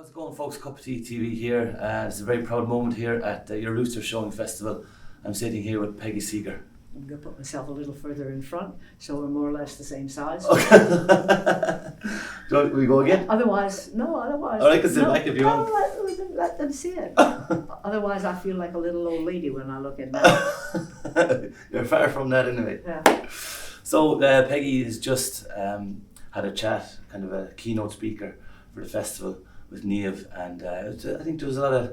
How's it going, folks? Cuppa Tea TV here. It's a very proud moment here at your Rooster Showing Festival. I'm sitting here with Peggy Seeger. I'm going to put myself a little further in front, so we're more or less the same size. Okay. Will we go again? Otherwise. Or I can sit back if you want. Let them see it. Otherwise, I feel like a little old lady when I look in that. You're far from that anyway. Yeah. So Peggy has just had a chat, kind of a keynote speaker for the festival with Niamh, and I think there was a lot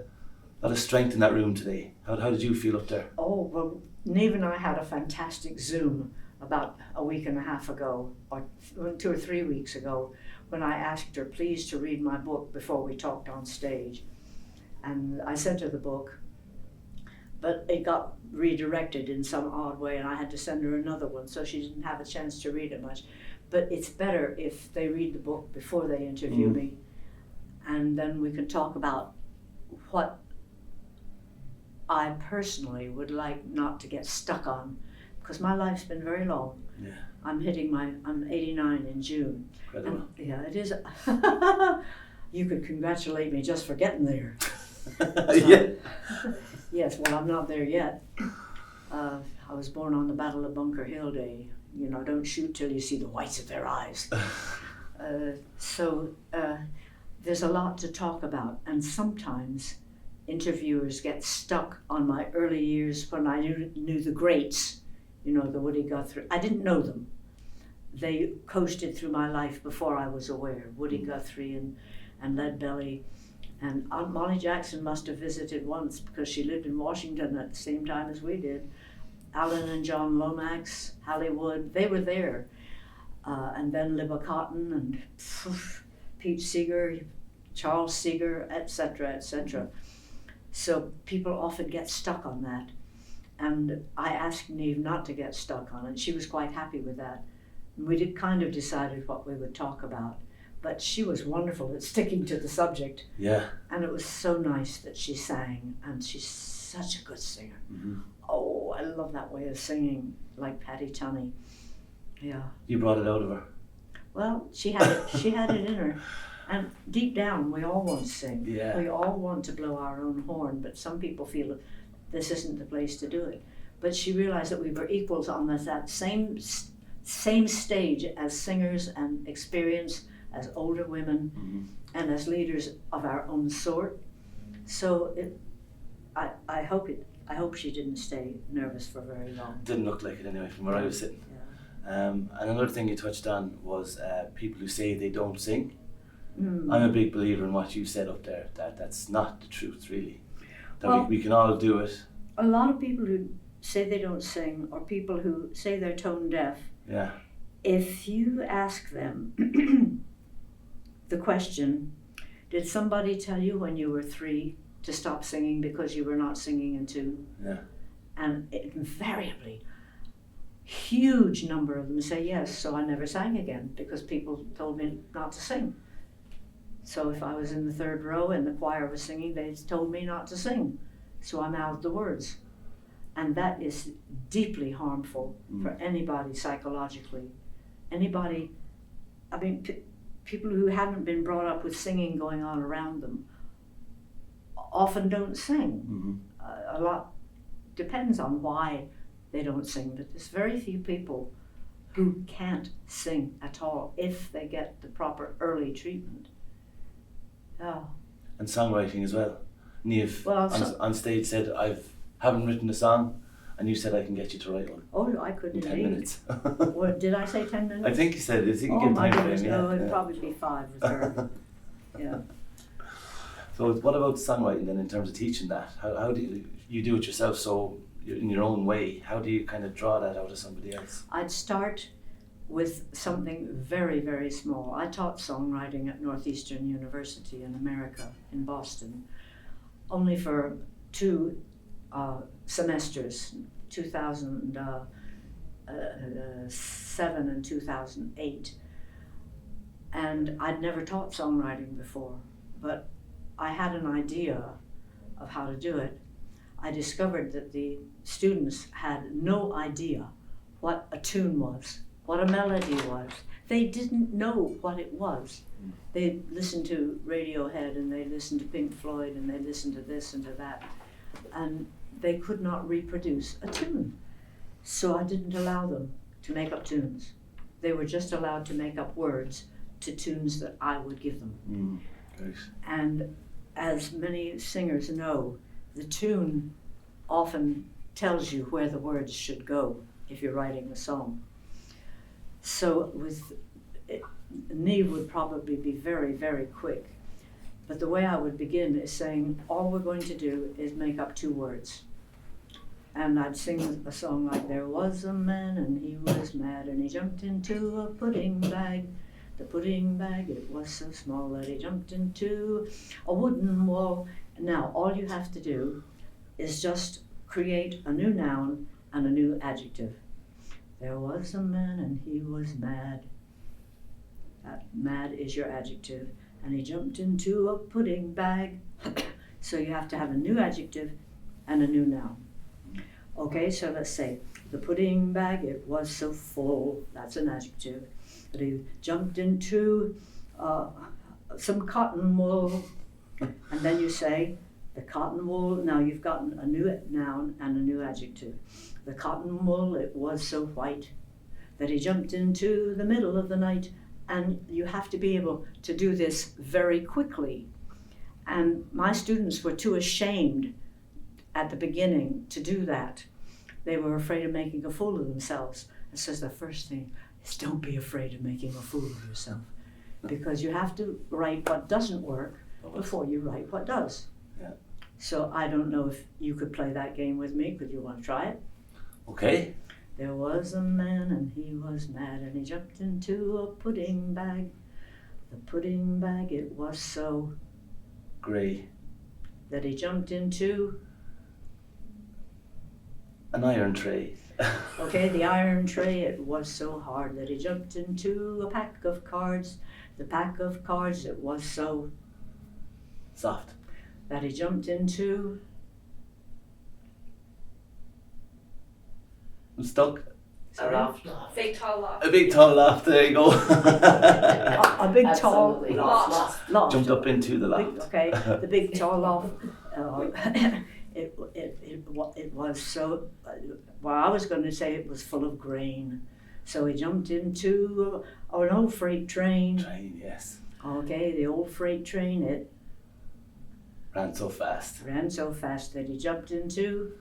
of strength in that room today. How did you feel up there? Oh, well, Niamh and I had a fantastic Zoom about a week and a half ago, or 2 or 3 weeks ago, when I asked her please to read my book before we talked on stage. And I sent her the book, but it got redirected in some odd way, and I had to send her another one, so she didn't have a chance to read it much. But it's better if they read the book before they interview me, and then we can talk about what I personally would like not to get stuck on, because my life's been very long. Yeah. I'm 89 in June. Incredible. And, yeah, it is. You could congratulate me just for getting there. Yeah. Yes, well, I'm not there yet. I was born on the Battle of Bunker Hill Day. You know, don't shoot till you see the whites of their eyes. So there's a lot to talk about, and sometimes interviewers get stuck on my early years when I knew the greats, you know, the Woody Guthrie. I didn't know them. They coasted through my life before I was aware. Woody Guthrie and Leadbelly. And Aunt Molly Jackson must have visited once because she lived in Washington at the same time as we did. Alan and John Lomax, Hollywood, they were there. And then Libba Cotton and Pete Seeger, Charles Seeger, etc., etc. So people often get stuck on that. And I asked Niamh not to get stuck on it. She was quite happy with that. And we kind of decided what we would talk about. But she was wonderful at sticking to the subject. Yeah. And it was so nice that she sang, and she's such a good singer. Mm-hmm. Oh, I love that way of singing, like Patty Tunney. Yeah. You brought it out of her. Well, she had it. She had it in her. And deep down, we all want to sing. Yeah. We all want to blow our own horn, but some people feel that this isn't the place to do it. But she realized that we were equals on that same stage as singers and experience, as older women, and as leaders of our own sort. So I hope she didn't stay nervous for very long. Didn't look like it anyway from where I was sitting. Yeah. And another thing you touched on was people who say they don't sing. Mm. I'm a big believer in what you said up there, that's not the truth really. That we can all do it. A lot of people who say they don't sing, or people who say they're tone deaf, Yeah. if you ask them the question, did somebody tell you when you were 3 to stop singing because you were not singing in tune? Yeah. And invariably, huge number of them say yes, so I never sang again because people told me not to sing. So if I was in the 3rd row and the choir was singing, they told me not to sing. So I mouthed the words. And that is deeply harmful for anybody psychologically. Anybody, I mean, people who haven't been brought up with singing going on around them often don't sing. Mm-hmm. A lot depends on why they don't sing, but there's very few people who can't sing at all if they get the proper early treatment. Oh. And songwriting as well. Niamh on stage said, haven't written a song, and you said I can get you to write one. Oh, I could in 10 indeed. minutes. What, did I say 10 minutes? I think you said it. Oh my goodness, no, it'd probably be 5 or 30. Yeah. So what about songwriting then in terms of teaching that? How do you do it yourself, so in your own way? How do you kind of draw that out of somebody else? I'd start with something very, very small. I taught songwriting at Northeastern University in America, in Boston, only for 2 semesters, 2007 and 2008. And I'd never taught songwriting before, but I had an idea of how to do it. I discovered that the students had no idea what a tune was, what a melody was. They didn't know what it was. They listened to Radiohead and they listened to Pink Floyd and they listened to this and to that. And they could not reproduce a tune. So I didn't allow them to make up tunes. They were just allowed to make up words to tunes that I would give them. Nice. And as many singers know, the tune often tells you where the words should go if you're writing a song. So Niamh would probably be very, very quick. But the way I would begin is saying, all we're going to do is make up 2 words. And I'd sing a song like, there was a man and he was mad and he jumped into a pudding bag. The pudding bag, it was so small that he jumped into a wooden wall. Now, all you have to do is just create a new noun and a new adjective. There was a man and he was mad. That mad is your adjective. And he jumped into a pudding bag. So you have to have a new adjective and a new noun. Okay, so let's say, the pudding bag, it was so full. That's an adjective. But he jumped into some cotton wool. And then you say, the cotton wool, now you've got a new noun and a new adjective. The cotton wool, it was so white that he jumped into the middle of the night. And you have to be able to do this very quickly. And my students were too ashamed at the beginning to do that. They were afraid of making a fool of themselves. And so the first thing is, don't be afraid of making a fool of yourself. Because you have to write what doesn't work before you write what does. Yeah. So I don't know if you could play that game with me. Could you want to try it? Okay. There was a man and he was mad and he jumped into a pudding bag. The pudding bag, it was so grey that he jumped into an iron tray. Okay, the iron tray, it was so hard that he jumped into a pack of cards. The pack of cards, it was so soft that he jumped into. I'm stuck. A loft. Big tall loft. A big tall loft, there you go. A big tall Absolutely. loft. Jumped up into the loft. Okay, the big tall loft. It was so, well, I was going to say it was full of grain. So he jumped into an old freight train. Train, yes. Okay, the old freight train, it ran so fast that he jumped into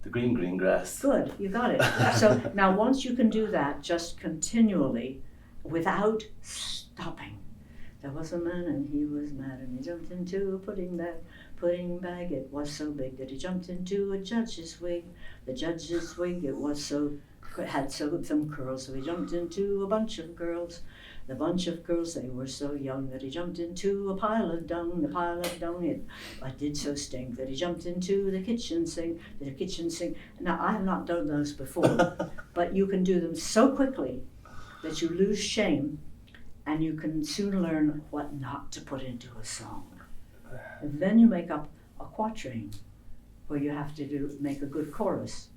the green grass. Good, you got it. So now once you can do that, just continually, without stopping. There was a man and he was mad and he jumped into a pudding bag. Pudding bag, it was so big that he jumped into a judge's wig. The judge's wig, it was had some curls, so he jumped into a bunch of girls. The bunch of girls, they were so young that he jumped into a pile of dung. The pile of dung, it did so stink that he jumped into the kitchen sink. The kitchen sink. Now, I have not done those before, but you can do them so quickly that you lose shame and you can soon learn what not to put into a song. And then you make up a quatrain where you have to make a good chorus.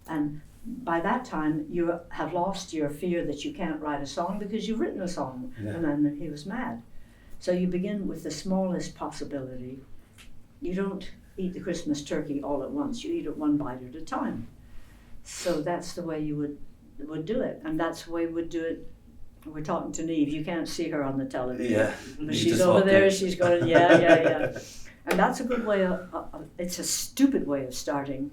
And by that time, you have lost your fear that you can't write a song because you've written a song. Yeah. And then he was mad. So you begin with the smallest possibility. You don't eat the Christmas turkey all at once. You eat it one bite at a time. So that's the way you would do it. And that's the way we would do it. We're talking to Niamh. You can't see her on the television. Yeah. But she's over there. She's going, yeah. And that's a good way it's a stupid way of starting.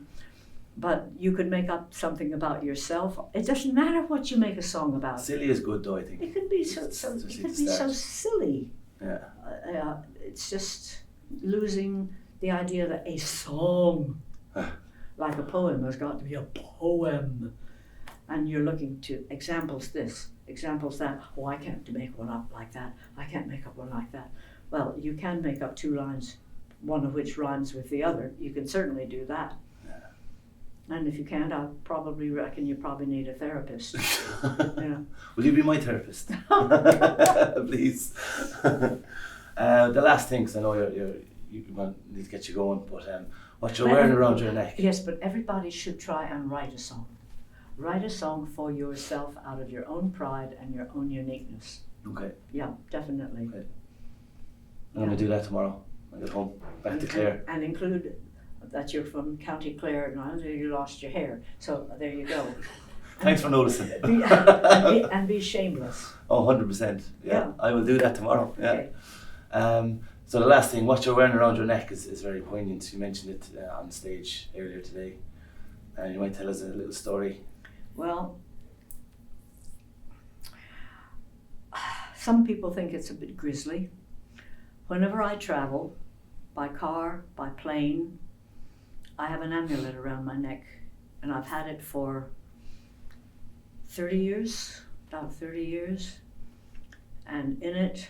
But you could make up something about yourself. It doesn't matter what you make a song about. Silly is good, though, I think. It could be so silly. Yeah. It's just losing the idea that a song, like a poem, has got to be a poem. And you're looking to examples this, examples that. Oh, I can't make one up like that. I can't make up one like that. Well, you can make up 2 lines, one of which rhymes with the other. You can certainly do that. And if you can't, I probably reckon you probably need a therapist. Yeah. Will you be my therapist? Please. The last thing, because I know you need to get you going, but what you're wearing around your neck. Yes, but everybody should try and write a song. Write a song for yourself out of your own pride and your own uniqueness. Okay. Yeah, definitely. Okay. I'm going to do that tomorrow. I get home, back to Clare. And include that you're from County Clare and you lost your hair. So there you go. Thanks for noticing. And be shameless. Oh, 100%. Yeah, I will do that tomorrow. Okay. Yeah. So the last thing, what you're wearing around your neck is very poignant. You mentioned it on stage earlier today. You might tell us a little story. Well, some people think it's a bit grisly. Whenever I travel, by car, by plane, I have an amulet around my neck, and I've had it for 30 years, about 30 years, and in it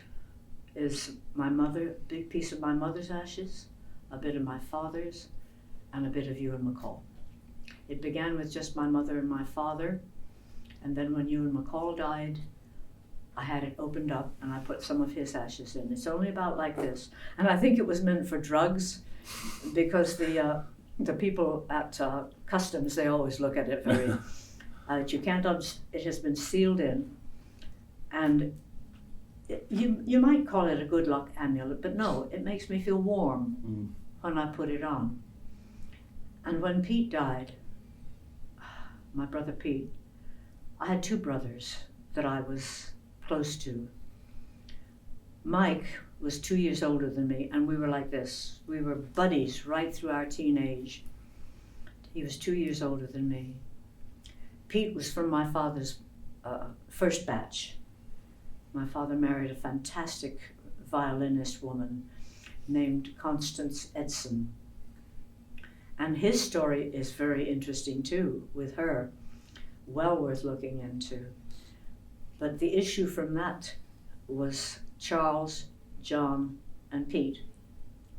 is my mother, a big piece of my mother's ashes, a bit of my father's, and a bit of Ewan McCall. It began with just my mother and my father, and then when Ewan McCall died, I had it opened up and I put some of his ashes in. It's only about like this, and I think it was meant for drugs, because the people at customs, they always look at it very. You can't. It has been sealed in, and you might call it a good luck amulet, but no, it makes me feel warm when I put it on. And when Pete died, my brother Pete, I had two brothers that I was close to. Mike was 2 years older than me, and we were like this. We were buddies right through our teenage. He was 2 years older than me. Pete was from my father's first batch. My father married a fantastic violinist woman named Constance Edson. And his story is very interesting too, with her, well worth looking into. But the issue from that was Charles, John, and Pete,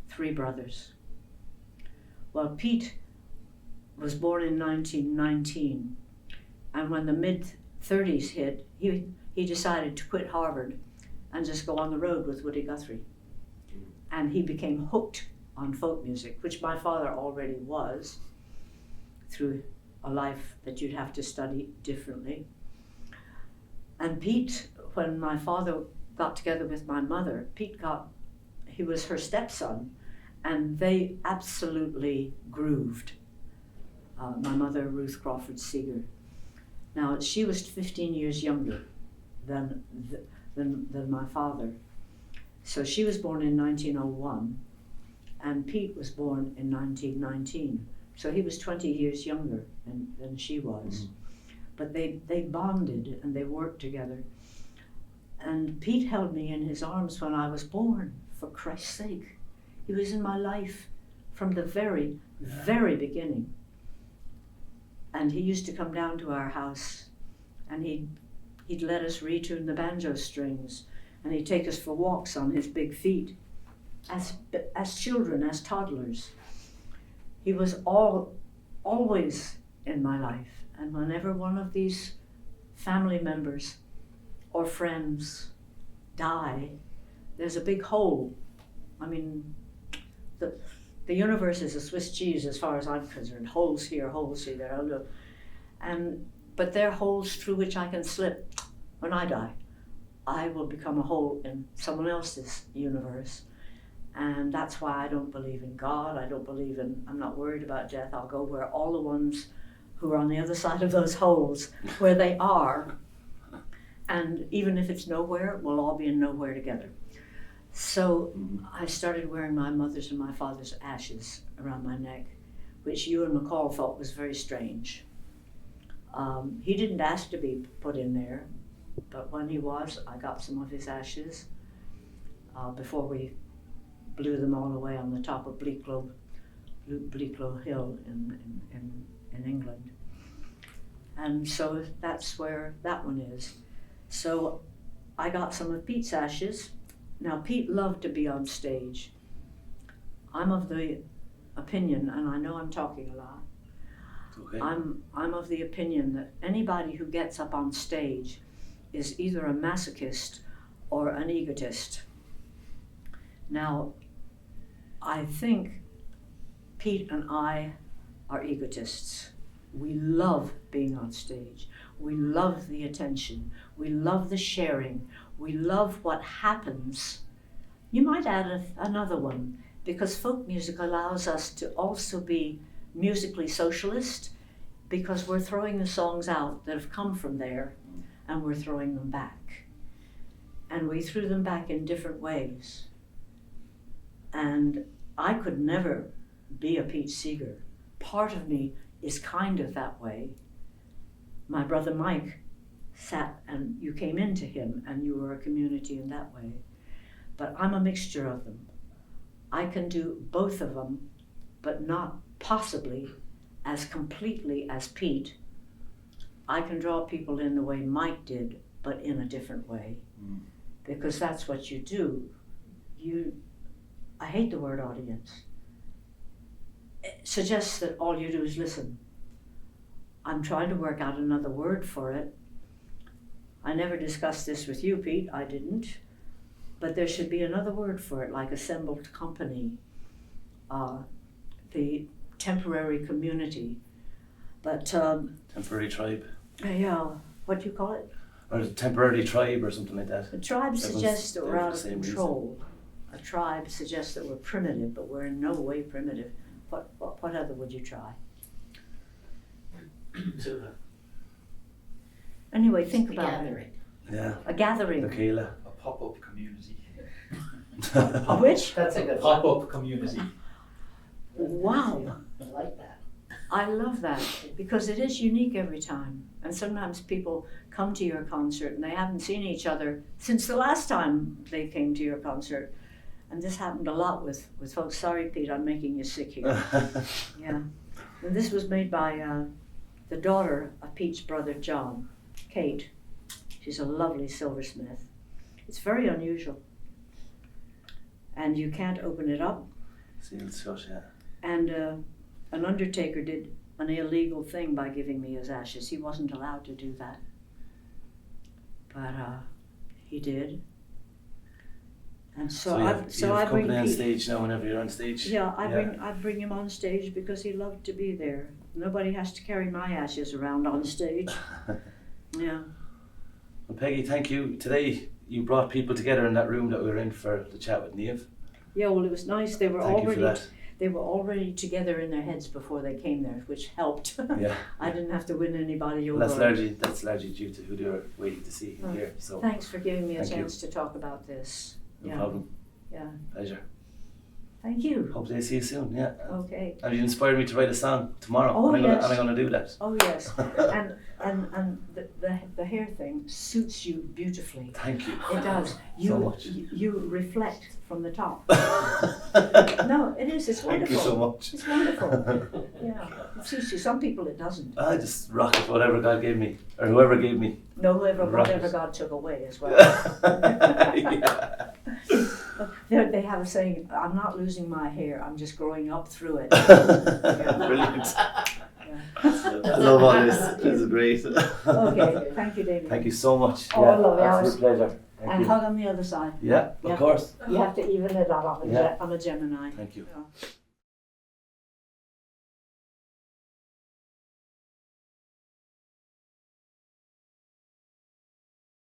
three brothers. Well, Pete was born in 1919, and when the mid-30s hit, he decided to quit Harvard and just go on the road with Woody Guthrie. And he became hooked on folk music, which my father already was, through a life that you'd have to study differently. And Pete, when my father got together with my mother, he was her stepson, and they absolutely grooved. My mother, Ruth Crawford Seeger. Now, she was 15 years younger than my father. So she was born in 1901, and Pete was born in 1919. So he was 20 years younger than she was. Mm-hmm. But they bonded and they worked together. And Pete held me in his arms when I was born, for Christ's sake. He was in my life from the very, very beginning. And he used to come down to our house, and he'd let us retune the banjo strings, and he'd take us for walks on his big feet, as children, as toddlers. He was always in my life. And whenever one of these family members or friends die, there's a big hole. I mean, the universe is a Swiss cheese as far as I'm concerned. Holes here, there. Look. But they're holes through which I can slip when I die. I will become a hole in someone else's universe. And that's why I don't believe in God. I'm not worried about death. I'll go where all the ones who are on the other side of those holes, where they are. And even if it's nowhere, we'll all be in nowhere together. So I started wearing my mother's and my father's ashes around my neck, which Ewan McCall thought was very strange. He didn't ask to be put in there, but when he was, I got some of his ashes before we blew them all away on the top of Bleaklow Hill in England. And so that's where that one is. So I got some of Pete's ashes. Now, Pete loved to be on stage. I'm of the opinion, and I know I'm talking a lot, okay. I'm of the opinion that anybody who gets up on stage is either a masochist or an egotist. Now, I think Pete and I are egotists. We love being on stage. We love the attention. We love the sharing. We love what happens. You might add another one, because folk music allows us to also be musically socialist, because we're throwing the songs out that have come from there and we're throwing them back. And we threw them back in different ways. And I could never be a Pete Seeger. Part of me is kind of that way. My brother Mike sat and you came into him and you were a community in that way. But I'm a mixture of them. I can do both of them, but not possibly as completely as Pete. I can draw people in the way Mike did, but in a different way. Because that's what you do. I hate the word audience. It suggests that all you do is listen. I'm trying to work out another word for it. I never discussed this with you, Pete, I didn't. But there should be another word for it, like assembled company, the temporary community. But temporary tribe. Yeah, what do you call it? Or a temporary tribe or something like that. A tribe suggests that we're out of same control. A tribe suggests that we're primitive, but we're in no way primitive. What other would you try? Anyway, think about gathering. it. Yeah. A gathering. Tequila. A pop-up community. A which? That's a good one. Pop-up community. Wow. I like that. I love that, because it is unique every time. And sometimes people come to your concert and they haven't seen each other since the last time they came to your concert. And this happened a lot with folks. Sorry, Pete, I'm making you sick here. Yeah. And this was made by the daughter of Pete's brother, John, Kate. She's a lovely silversmith. It's very unusual. And you can't open it up. Sealed shut, yeah. And an undertaker did an illegal thing by giving me his ashes. He wasn't allowed to do that. But he did. And so I bring company on Pete. stage now whenever you're on stage. Yeah, I bring him on stage because he loved to be there. Nobody has to carry my ashes around on stage. Yeah. Well, Peggy, thank you. Today you brought people together in that room that we were in for the chat with Niamh. Yeah, well, it was nice. They were Thank you for that. They were already together in their heads before they came there, which helped. Yeah. I didn't have to win anybody over. Well, that's largely due to who they were waiting to see and hear. So thanks for giving me a Thank you. chance to talk about this. no Yeah. problem. Yeah. Pleasure. Thank you. Hopefully I see you soon. Yeah. Okay. Oh, And you inspired me to write a song tomorrow. Oh, and yes. I'm gonna do that. Oh yes. and the hair thing suits you beautifully. Thank you. It does. So much. You reflect from the top. No, it is. It's Thank wonderful. you so much. It's wonderful. Yeah. It suits you. Some people it doesn't. I just rock it, whatever God gave me, or whoever gave me. No, whatever Right. God took away as well. Yeah. They have a saying, I'm not losing my hair, I'm just growing up through it. Brilliant. Yeah. I love all this. This is great. Okay, thank you, David. Thank you so much. Oh, I love it. Absolute pleasure. Thank And you. hug on the other side. Yeah, Yeah. of course. You have to even it out. Yeah. I'm a Gemini. Thank you. Yeah.